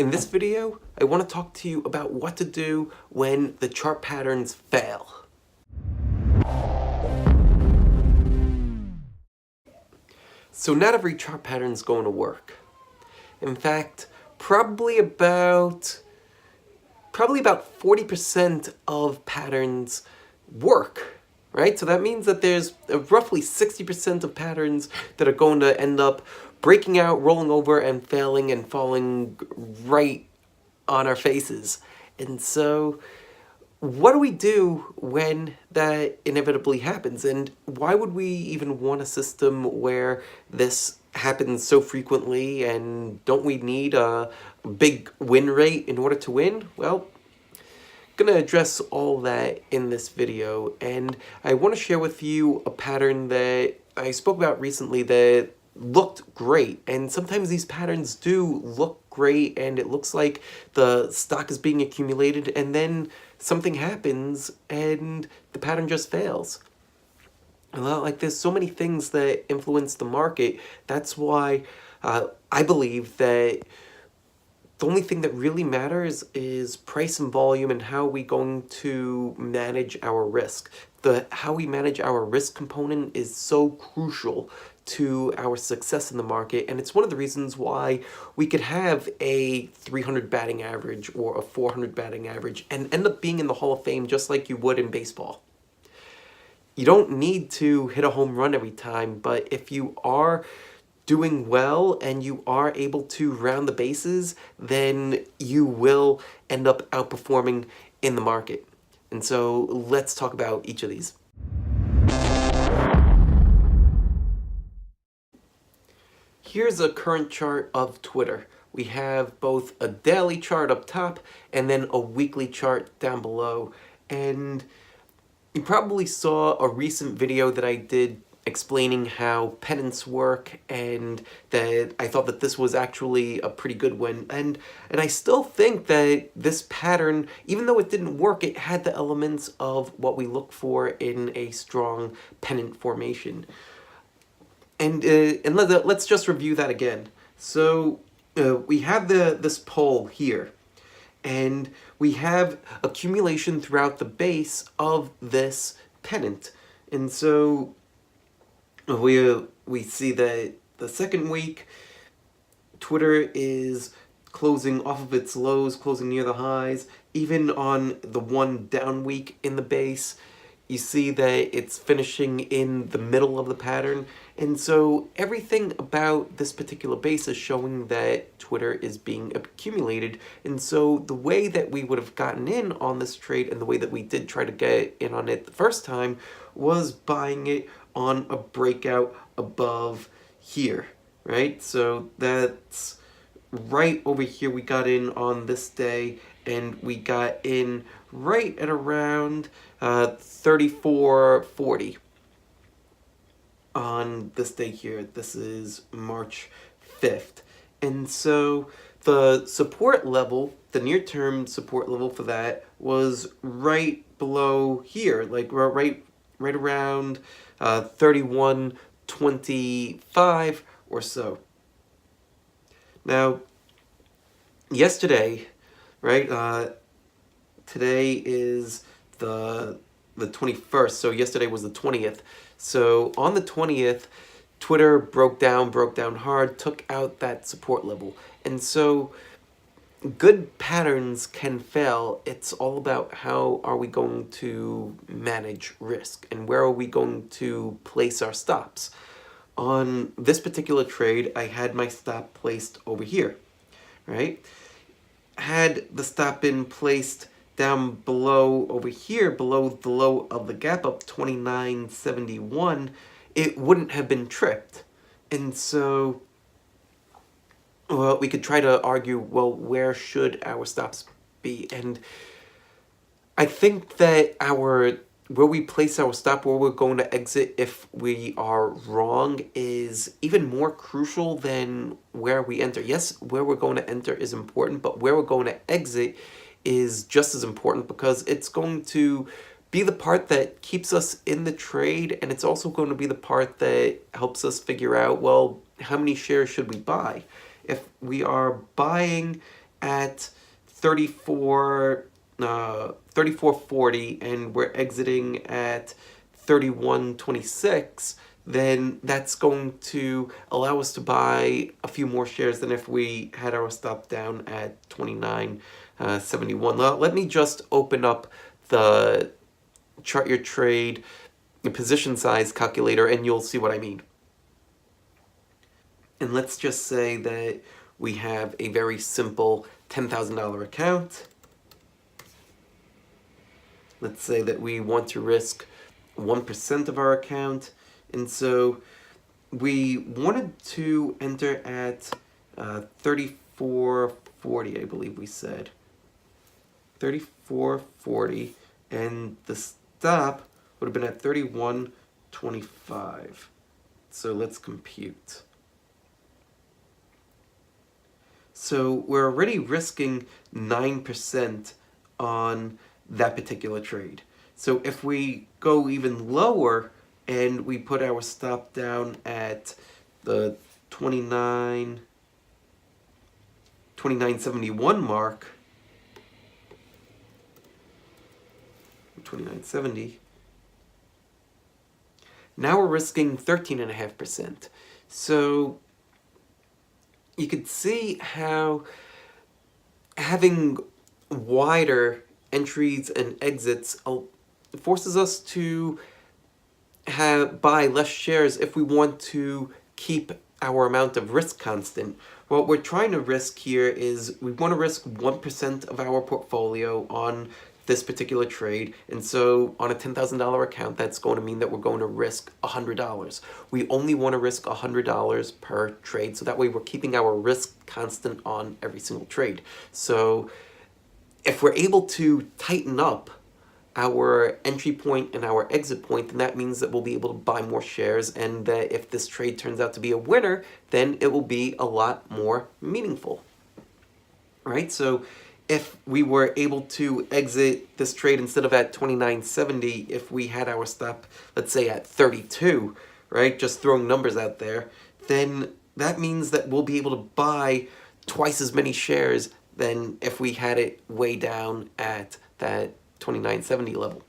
In this video, I want to talk to you about what to do when the chart patterns fail. So not every chart pattern is going to work. In fact, probably about 40% of patterns work, right? So that means that there's roughly 60% of patterns that are going to end up breaking out, rolling over, and failing and falling right on our faces. And so what do we do when that inevitably happens? And why would we even want a system where this happens so frequently? And don't we need a big win rate in order to win? Well, I'm going to address all that in this video. And I want to share with you a pattern that I spoke about recently that looked great. And sometimes these patterns do look great and it looks like the stock is being accumulated, and then something happens and the pattern just fails. Well, like, there's so many things that influence the market. That's why I believe that the only thing that really matters is price and volume, and how we going to manage our risk. How we manage our risk component is so crucial to our success in the market, and it's one of the reasons why we could have a 300 batting average or a 400 batting average and end up being in the Hall of Fame just like you would in baseball. You don't need to hit a home run every time, but if you are doing well and you are able to round the bases, then you will end up outperforming in the market. And so let's talk about each of these. Here's a current chart of Twitter. We have both a daily chart up top and then a weekly chart down below. And you probably saw a recent video that I did explaining how pennants work, and that I thought that this was actually a pretty good one. And I still think that this pattern, even though it didn't work, it had the elements of what we look for in a strong pennant formation. And let's just review that again. So we have this pole here, and we have accumulation throughout the base of this pennant. And so we see that the second week, Twitter is closing off of its lows, closing near the highs. Even on the one down week in the base, you see that it's finishing in the middle of the pattern. And so everything about this particular base is showing that Twitter is being accumulated. And so the way that we would have gotten in on this trade, and the way that we did try to get in on it the first time, was buying it on a breakout above here, right? So that's right over here. We got in on this day, and we got in right at around 34.40 on this day here. This is March 5th. And so the support level, the near-term support level for that, was right below here, like right around 31.25 or so. Now, yesterday, right, today is the 21st, so yesterday was the 20th. So on the 20th, Twitter broke down hard, took out that support level. And so good patterns can fail. It's all about how are we going to manage risk, and where are we going to place our stops. On this particular trade, I had my stop placed over here, right? Had the stop been placed down below over here, below the low of the gap up 29.71, it wouldn't have been tripped. And so, well, we could try to argue, well, where should our stops be? And I think that where we place our stop, where we're going to exit if we are wrong, is even more crucial than where we enter. Yes, where we're going to enter is important, but where we're going to exit is just as important, because it's going to be the part that keeps us in the trade, and it's also going to be the part that helps us figure out, well, how many shares should we buy? If we are buying at 34.40 and we're exiting at 31.26, then that's going to allow us to buy a few more shares than if we had our stop down at 29.71. Let me just open up the Chart Your Trade position size calculator and you'll see what I mean. And let's just say that we have a very simple $10,000 account. Let's say that we want to risk 1% of our account. And so we wanted to enter at 34.40, I believe we said. 34.40, and the stop would have been at 31.25. So let's compute. So we're already risking 9% on that particular trade. So if we go even lower and we put our stop down at the 29.71 mark, 29.70, now we're risking 13.5%. So you could see how having wider entries and exits forces us to buy less shares if we want to keep our amount of risk constant. What we're trying to risk here is we want to risk 1% of our portfolio on this particular trade, and so on a $10,000 account, that's going to mean that we're going to risk $100. We only want to risk $100 per trade, so that way we're keeping our risk constant on every single trade. So if we're able to tighten up our entry point and our exit point, then that means that we'll be able to buy more shares, and that if this trade turns out to be a winner, then it will be a lot more meaningful, right? So if we were able to exit this trade instead of at 29.70, if we had our stop, let's say at 32, right, just throwing numbers out there, then that means that we'll be able to buy twice as many shares than if we had it way down at that 29.70 level.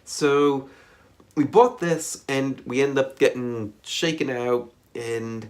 So we bought this and we end up getting shaken out, and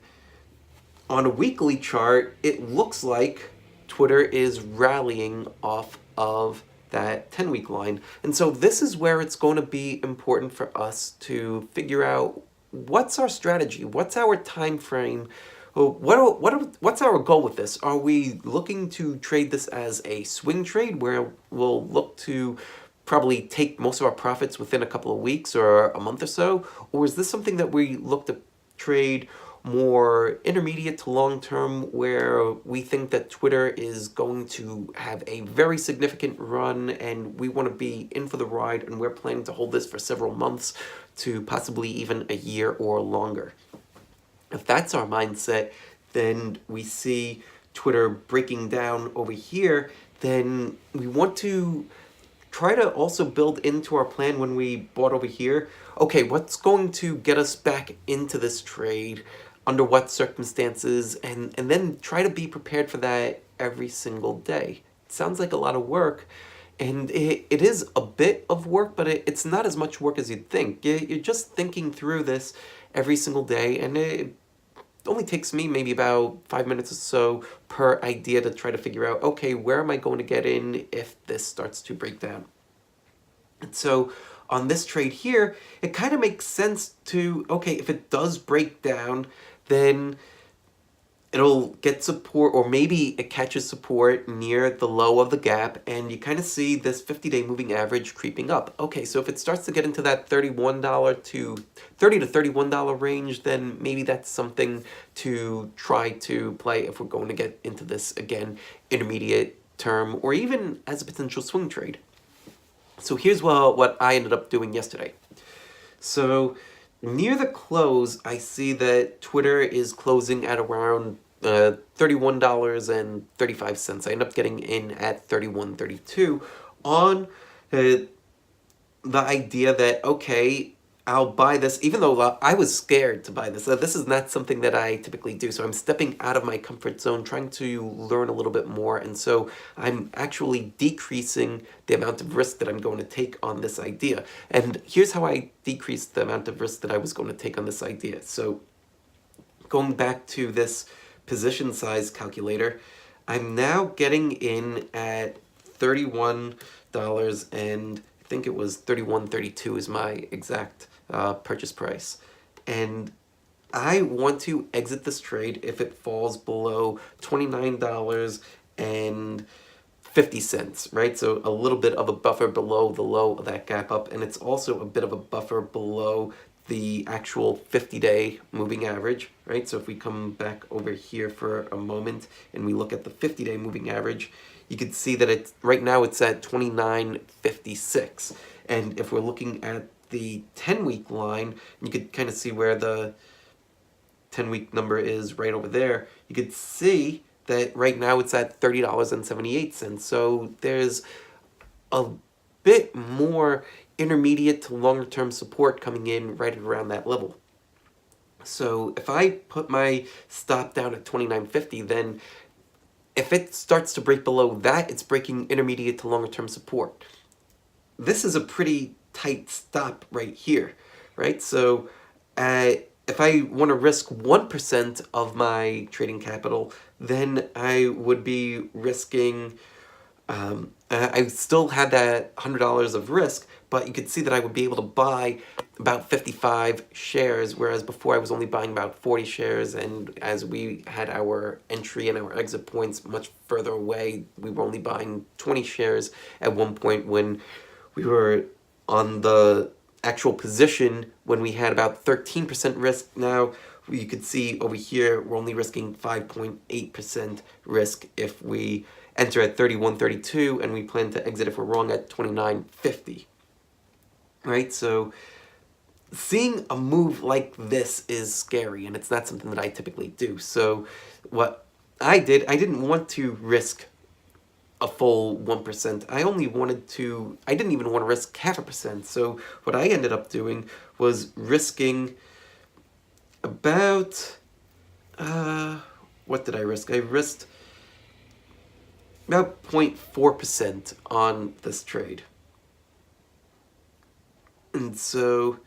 on a weekly chart, it looks like Twitter is rallying off of that 10-week line. And so this is where it's going to be important for us to figure out what's our strategy, what's our time frame, what's our goal with this? Are we looking to trade this as a swing trade where we'll look to probably take most of our profits within a couple of weeks or a month or so? Or is this something that we look to trade more intermediate to long term, where we think that Twitter is going to have a very significant run and we want to be in for the ride, and we're planning to hold this for several months to possibly even a year or longer? If that's our mindset, then we see Twitter breaking down over here, then we want to try to also build into our plan when we bought over here, okay, what's going to get us back into this trade, under what circumstances, and then try to be prepared for that every single day. It sounds like a lot of work, and it is a bit of work, but it's not as much work as you'd think. You're just thinking through this every single day, and it only takes me maybe about 5 minutes or so per idea to try to figure out, okay, where am I going to get in if this starts to break down? And so on this trade here, it kind of makes sense to, okay, if it does break down, then it'll get support, or maybe it catches support near the low of the gap, and you kind of see this 50-day moving average creeping up. Okay, so if it starts to get into that $30 to $31 range, then maybe that's something to try to play if we're going to get into this again, intermediate term, or even as a potential swing trade. So here's what I ended up doing yesterday. So near the close, I see that Twitter is closing at around $31.35. I end up getting in at $31.32 on the idea that, okay, I'll buy this, even though I was scared to buy this. This is not something that I typically do. So I'm stepping out of my comfort zone, trying to learn a little bit more. And so I'm actually decreasing the amount of risk that I'm going to take on this idea. And here's how I decreased the amount of risk that I was going to take on this idea. So going back to this position size calculator, I'm now getting in at $31, and I think it was $31.32 is my exact purchase price. And I want to exit this trade if it falls below $29.50, right? So a little bit of a buffer below the low of that gap up, and it's also a bit of a buffer below the actual 50-day moving average, right? So if we come back over here for a moment and we look at the 50-day moving average, you can see that it's right now it's at 29.56. And if we're looking at the 10-week line, you could kind of see where the 10-week number is right over there. You could see that right now it's at $30.78. So there's a bit more intermediate to longer term support coming in right around that level. So if I put my stop down at 29.50, then if it starts to break below that, it's breaking intermediate to longer term support. This is a pretty tight stop right here, right? So if I want to risk 1% of my trading capital, then I would be risking, I still had that $100 of risk, but you could see that I would be able to buy about 55 shares, whereas before I was only buying about 40 shares, and as we had our entry and our exit points much further away, we were only buying 20 shares at one point when we were on the actual position when we had about 13% risk. Now you could see over here we're only risking 5.8% risk if we enter at 31.32, and we plan to exit if we're wrong at 29.50. Right? So seeing a move like this is scary, and it's not something that I typically do. So what I did, I didn't want to risk a full 1%. I didn't even want to risk 0.5%. So what I ended up doing was risking about, what did I risk? I risked about 0.4% on this trade. And so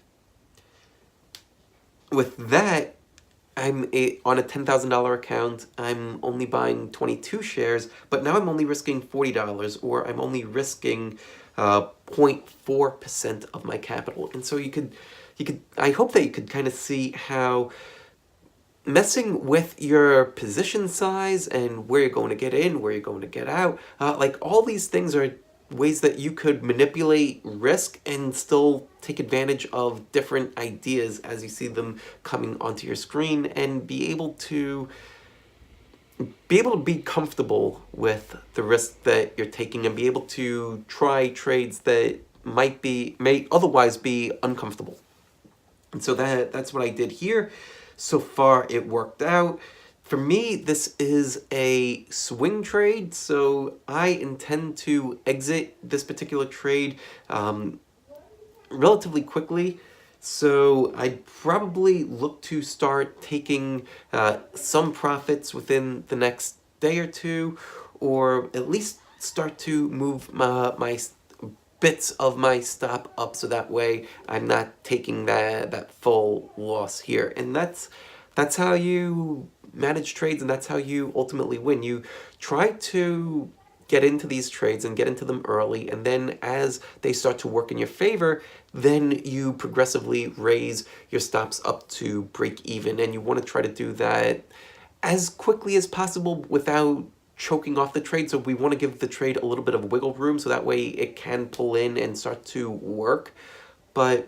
with that, on a $10,000 account, I'm only buying 22 shares, but now I'm only risking $40, or I'm only risking 0.4% of my capital. And so I hope that you could kind of see how messing with your position size and where you're going to get in, where you're going to get out, like all these things are ways that you could manipulate risk and still take advantage of different ideas as you see them coming onto your screen, and be able to be comfortable with the risk that you're taking, and be able to try trades that may otherwise be uncomfortable. And so that's what I did here. So far it worked out. For me, this is a swing trade, so I intend to exit this particular trade relatively quickly. So I'd probably look to start taking some profits within the next day or two, or at least start to move my bits of my stop up, so that way I'm not taking that full loss here. And that's how you manage trades, and that's how you ultimately win. You try to get into these trades and get into them early, and then as they start to work in your favor, then you progressively raise your stops up to break even. And you want to try to do that as quickly as possible without choking off the trade. So we want to give the trade a little bit of wiggle room, so that way it can pull in and start to work. But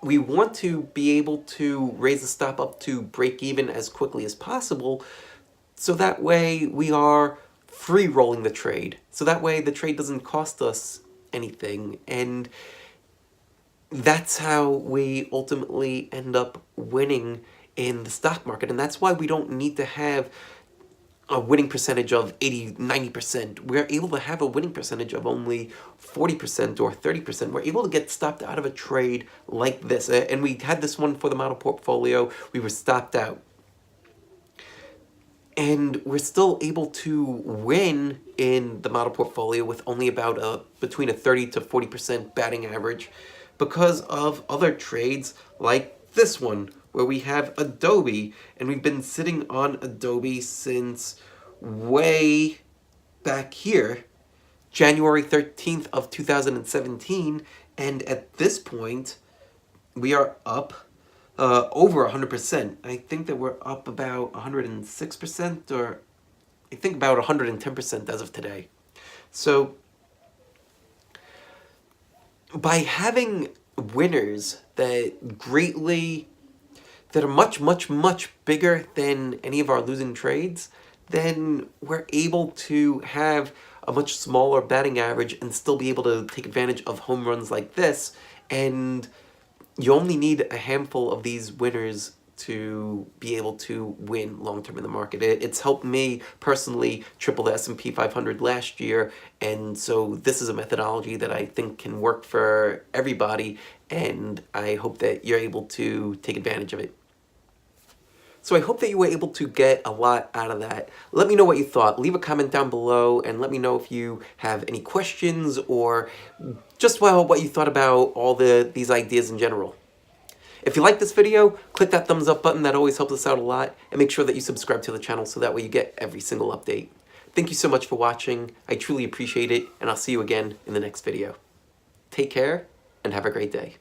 we want to be able to raise the stop up to break even as quickly as possible, so that way we are free rolling the trade. So that way the trade doesn't cost us anything. And that's how we ultimately end up winning in the stock market. And that's why we don't need to have a winning percentage of 80, 90%. We're able to have a winning percentage of only 40% or 30%. We're able to get stopped out of a trade like this. And we had this one for the model portfolio. We were stopped out. And we're still able to win in the model portfolio with only about between a 30 to 40% batting average because of other trades like this one, where we have Adobe, and we've been sitting on Adobe since way back here, January 13th of 2017, and at this point, we are up over 100%. I think that we're up about 106%, or I think about 110% as of today. So by having winners that are much bigger than any of our losing trades, then we're able to have a much smaller batting average and still be able to take advantage of home runs like this. And you only need a handful of these winners to be able to win long-term in the market. It's helped me personally triple the S&P 500 last year, and so this is a methodology that I think can work for everybody, and I hope that you're able to take advantage of it. So I hope that you were able to get a lot out of that. Let me know what you thought. Leave a comment down below and let me know if you have any questions or just what you thought about all these ideas in general. If you like this video, click that thumbs up button. That always helps us out a lot. And make sure that you subscribe to the channel so that way you get every single update. Thank you so much for watching. I truly appreciate it, and I'll see you again in the next video. Take care and have a great day.